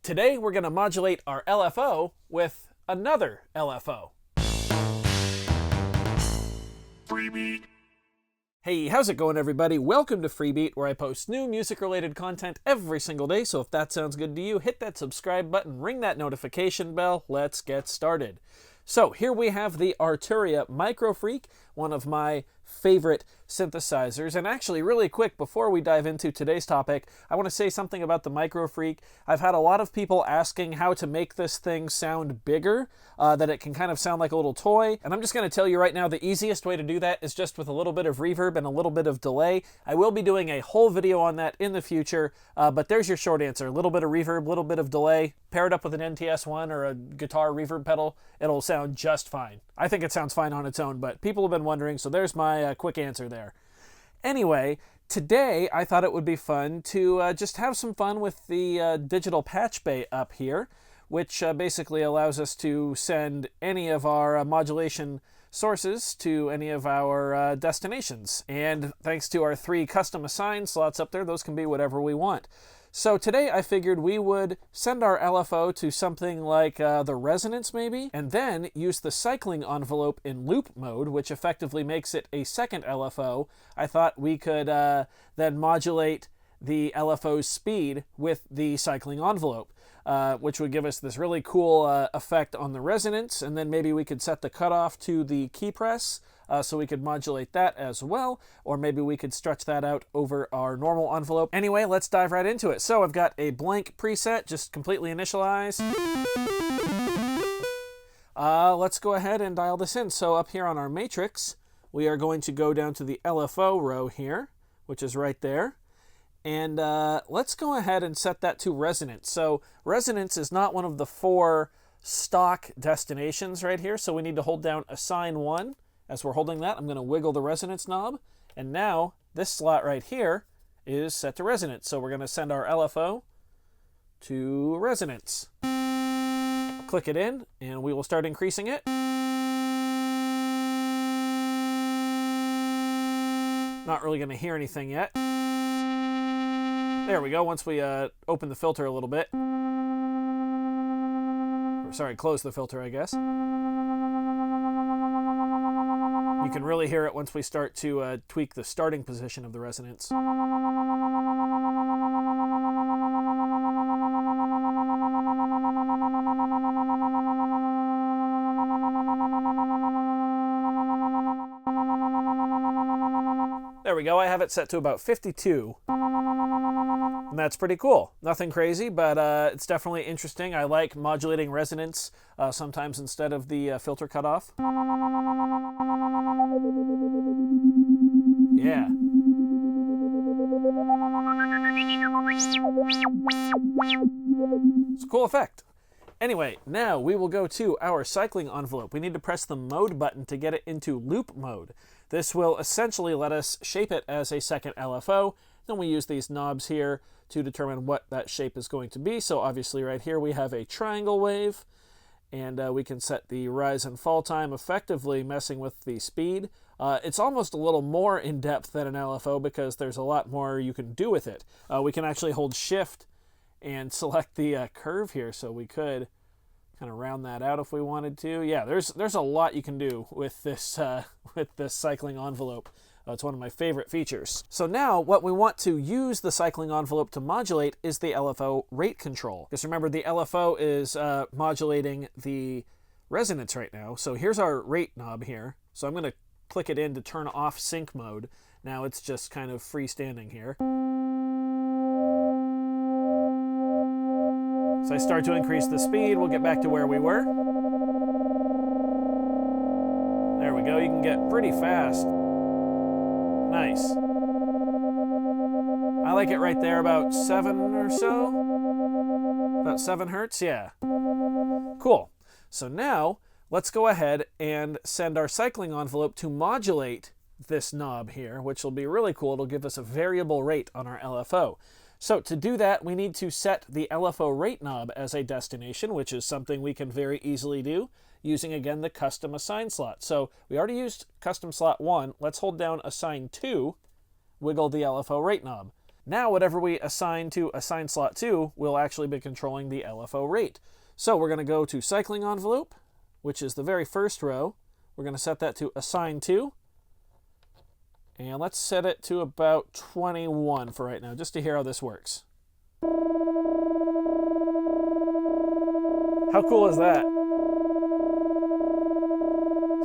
Today we're going to modulate our LFO with another LFO. Freebeat. Hey, how's it going, everybody? Welcome to Freebeat, where I post new music-related content every single day, so if that sounds good to you, hit that subscribe button, ring that notification bell. Let's get started. So here we have the Arturia Microfreak, one of my favorite synthesizers. And actually, really quick, before we dive into today's topic, I want to say something about the Microfreak. I've had a lot of people asking how to make this thing sound bigger, that it can kind of sound like a little toy. And I'm just going to tell you right now, the easiest way to do that is just with a little bit of reverb and a little bit of delay. I will be doing a whole video on that in the future, but there's your short answer. A little bit of reverb, a little bit of delay, pair it up with an NTS-1 or a guitar reverb pedal, it'll sound just fine. I think it sounds fine on its own, but people have been wondering, so there's my quick answer there. Anyway, today I thought it would be fun to just have some fun with the digital patch bay up here, which basically allows us to send any of our modulation sources to any of our destinations. And thanks to our 3 custom assign slots up there, those can be whatever we want. So today I figured we would send our LFO to something like the resonance maybe, and then use the cycling envelope in loop mode, which effectively makes it a second LFO. I thought we could then modulate the LFO's speed with the cycling envelope, which would give us this really cool effect on the resonance, and then maybe we could set the cutoff to the key press, so we could modulate that as well, or maybe we could stretch that out over our normal envelope. Anyway, let's dive right into it. So I've got a blank preset, just completely initialized. Let's go ahead and dial this in. So up here on our matrix, we are going to go down to the LFO row here, which is right there. And let's go ahead and set that to resonance. So resonance is not one of the 4 stock destinations right here, so we need to hold down assign 1. As we're holding that, I'm going to wiggle the resonance knob, and now this slot right here is set to resonance. So we're going to send our LFO to resonance. Click it in, and we will start increasing it. Not really going to hear anything yet. There we go, once we open the filter a little bit. Or, sorry, close the filter, I guess. You can really hear it once we start to tweak the starting position of the resonance. There we go, I have it set to about 52. And that's pretty cool. Nothing crazy, but it's definitely interesting. I like modulating resonance sometimes instead of the filter cutoff. Yeah. It's a cool effect. Anyway, now we will go to our cycling envelope. We need to press the mode button to get it into loop mode. This will essentially let us shape it as a second LFO. Then we use these knobs here to determine what that shape is going to be. So obviously right here we have a triangle wave, and we can set the rise and fall time, effectively messing with the speed. It's almost a little more in-depth than an LFO because there's a lot more you can do with it. We can actually hold shift and select the curve here, so we could kind of round that out if we wanted to. Yeah, there's a lot you can do with this cycling envelope. It's one of my favorite features. So now what we want to use the cycling envelope to modulate is the LFO rate control. Because remember, the LFO is modulating the resonance right now. So here's our rate knob here. So I'm going to click it in to turn off sync mode. Now it's just kind of freestanding here. So I start to increase the speed. We'll get back to where we were. There we go. You can get pretty fast. Nice. I like it right there, about 7 or so. About 7 hertz, yeah. Cool. So now let's go ahead and send our cycling envelope to modulate this knob here, which will be really cool. It'll give us a variable rate on our LFO. So to do that, we need to set the LFO rate knob as a destination, which is something we can very easily do using, again, the custom assign slot. So we already used custom slot 1. Let's hold down assign 2, wiggle the LFO rate knob. Now whatever we assign to assign slot 2 will actually be controlling the LFO rate. So we're going to go to cycling envelope, which is the very first row. We're going to set that to assign 2. And let's set it to about 21 for right now, just to hear how this works. How cool is that?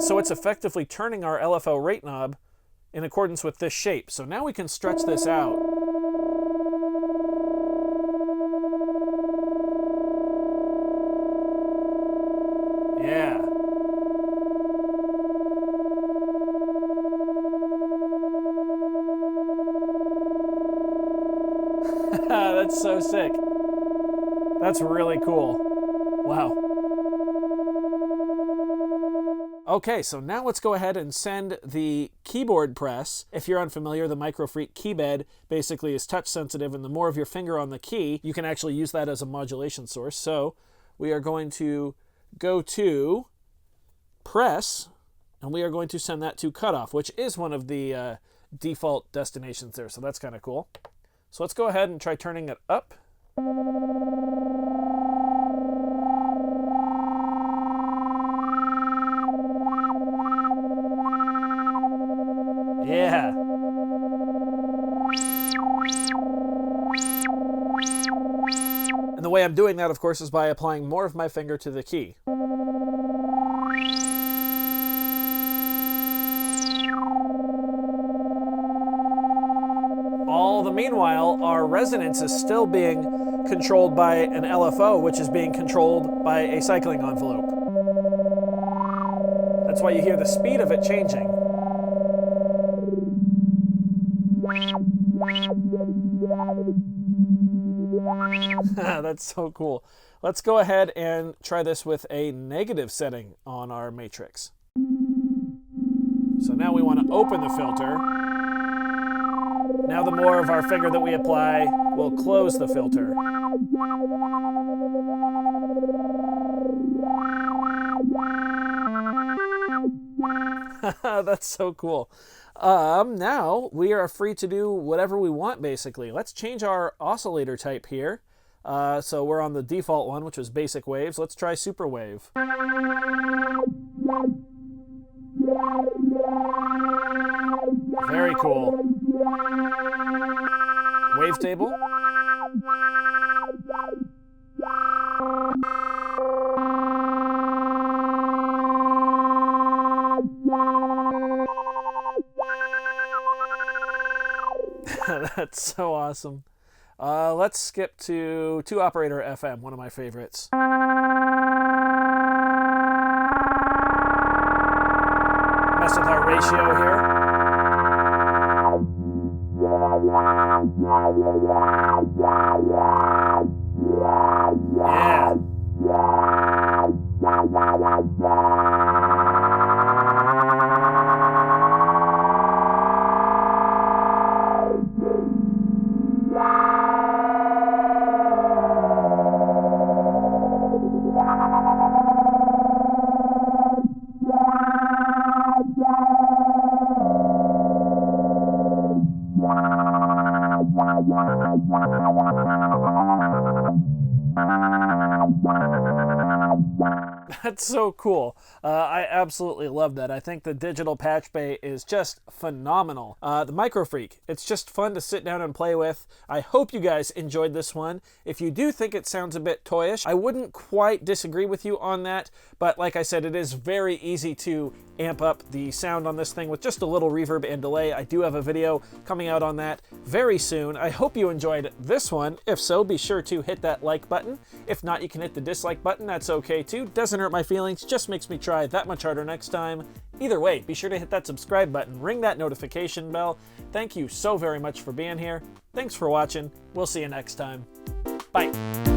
So it's effectively turning our LFO rate knob in accordance with this shape. So now we can stretch this out. Yeah. That's so sick. That's really cool. Wow. Okay, so now let's go ahead and send the keyboard press. If you're unfamiliar, the Microfreak keybed basically is touch sensitive, and the more of your finger on the key, you can actually use that as a modulation source. So we are going to go to press, and we are going to send that to cutoff, which is one of the default destinations there. So that's kind of cool. So let's go ahead and try turning it up. Yeah. And the way I'm doing that, of course, is by applying more of my finger to the key. All the meanwhile, our resonance is still being controlled by an LFO, which is being controlled by a cycling envelope. That's why you hear the speed of it changing. That's so cool. Let's go ahead and try this with a negative setting on our matrix. So now we want to open the filter. Now the more of our finger that we apply will close the filter. That's so cool. Now we are free to do whatever we want, basically. Let's change our oscillator type here. So we're on the default one, which was basic waves. Let's try super wave. Very cool. Wavetable. That's so awesome. Let's skip to 2-operator FM, one of my favorites. Mess with our ratio here. Yeah. That's so cool. I absolutely love that. I think the digital patch bay is just phenomenal. The Microfreak, it's just fun to sit down and play with. I hope you guys enjoyed this one. If you do think it sounds a bit toyish, I wouldn't quite disagree with you on that, but like I said, it is very easy to amp up the sound on this thing with just a little reverb and delay. I do have a video coming out on that very soon. I hope you enjoyed this one. If so, be sure to hit that like button. If not, you can hit the dislike button. That's okay too. Doesn't hurt my feelings, just makes me try that much harder next time. Either way, be sure to hit that subscribe button, ring that notification bell. Thank you so very much for being here. Thanks for watching. We'll see you next time. Bye.